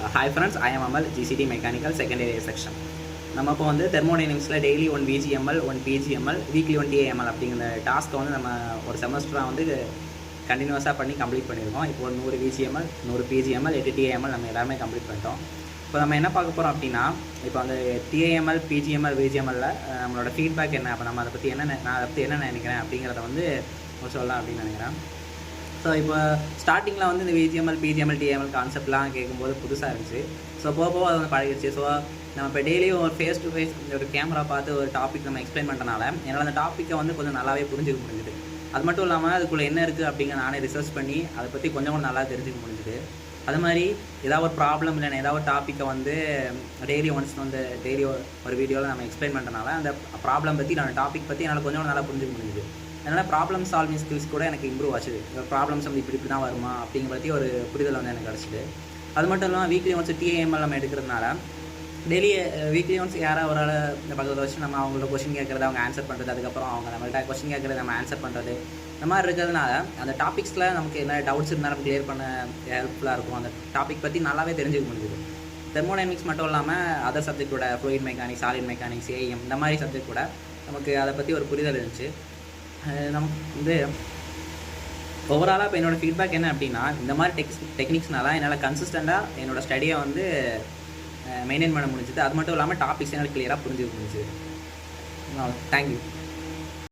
Hi friends, I am Amal, GCT Mechanical second year section. நம்ம இப்போ வந்து தெர்மோடைனமிக்ஸில் daily 1 VGML 1 PGML weekly 1 TAML அப்படிங்கிற டாஸ்க்கை வந்து நம்ம ஒரு செமஸ்டராக வந்து கண்டினியூஸாக பண்ணி கம்ப்ளீட் பண்ணியிருக்கோம். இப்போ 100 VGML 100 PGML 8 TAML நம்ம எல்லாமே கம்ப்ளீட் பண்ணிட்டோம். இப்போ நம்ம என்ன பார்க்க போகிறோம் அப்படின்னா, இப்போ அந்த TAML PGML VGML நம்மளோட ஃபீட்பேக் என்ன, அப்போ நம்ம அதை பற்றி நான் அதை பற்றி என்ன நினைக்கிறேன் அப்படிங்கிறத வந்து சொல்லலாம் அப்படின்னு நினைக்கிறேன். ஸோ இப்போ ஸ்டார்டிங்கில் வந்து இந்த VGML PGML TAML கான்செப்ட்லாம் கேட்கும்போது புதுசாக இருந்துச்சு. ஸோ போக அது வந்து பழகிடுச்சு. ஸோ நம்ம இப்போ டெய்லியும் ஒரு ஃபேஸ் டு ஃபேஸ் ஒரு கேமரா பார்த்து ஒரு டாபிக் நம்ம எக்ஸ்பிளைன் பண்ணுறனால என்னால் அந்த டாப்பிக்கை வந்து கொஞ்சம் நல்லாவே புரிஞ்சுக்க முடிஞ்சுது. அது மட்டும் இல்லாமல் அதுக்குள்ளே என்ன இருக்குது அப்படிங்கிற நானே ரிசர்ச் பண்ணி அதை பற்றி கொஞ்சம் கூட நல்லா தெரிஞ்சுக்க முடிஞ்சுது. அது மாதிரி ஏதாவது ஒரு ப்ராப்ளம் இல்லைன்னா ஏதாவது ஒரு டாப்பிக்கை வந்து டெய்லி ஒன்ஸ் வந்து டெய்லி ஒரு வீடியோவில் நம்ம எக்ஸ்பிளைன் பண்ணுறனால அந்த ப்ராப்ளம் பற்றி நான் டாபிக் பற்றி என்னால் கொஞ்சம் நல்லா புரிஞ்சுக்க முடிஞ்சுது. அதனால் ப்ராப்ளம் சால்விங் ஸ்கில்ஸ் கூட எனக்கு இம்ப்ரூவ் ஆச்சு. ப்ராப்ளம்ஸ் வந்து இப்படி தான் வருமா அப்படிங்கிற பற்றி ஒரு புரிதல் வந்து எனக்கு கிடச்சிது. அது மட்டும் இல்லாமல் வீக்லி ஒன்ஸ் TAML நம்ம எடுக்கிறதுனால டெய்லி வீக்லி ஒன்ஸ் யாராவது ஒரு ஆள் இந்த பக்கத்தில் வச்சு நம்ம அவங்களோட கொஸ்டின் கேட்குறது, அவங்க ஆன்சர் பண்ணுறது, அதுக்கப்புறம் அவங்க நம்மள்ட்ட கொஸ்டின் கேட்குறது நம்ம ஆன்சர் பண்ணுறது, இந்த மாதிரி இருக்கிறதுனால அந்த டாபிக்ஸில் நமக்கு என்ன டவுட்ஸ் இருந்தாலும் நம்ம கிளியர் பண்ண ஹெல்ப்ஃபுல்லாக இருக்கும். அந்த டாபிக் பற்றி நல்லாவே தெரிஞ்சுக்க முடியுது. தெர்மோடைனமிக்ஸ் மட்டும் இல்லாமல் அதர் சப்ஜெக்டோட fluid mechanics, solid mechanics, AM இந்த மாதிரி சப்ஜெக்ட் கூட நமக்கு அதை பற்றி ஒரு புரிதல் இருந்துச்சு. நமக்கு வந்து ஓவராலாக இப்போ என்னோடய ஃபீட்பேக் என்ன அப்படின்னா, இந்த மாதிரி டெக்னிக்ஸ்னால என்னால் கன்சிஸ்டண்ட்டாக என்னோடய ஸ்டடியை வந்து மெயின்டைன் பண்ண முடிஞ்சுது. அது மட்டும் இல்லாமல் டாபிக்ஸ் என்னால் கிளியராக புரிஞ்சுக்க முடிஞ்சுது. தேங்க்யூ.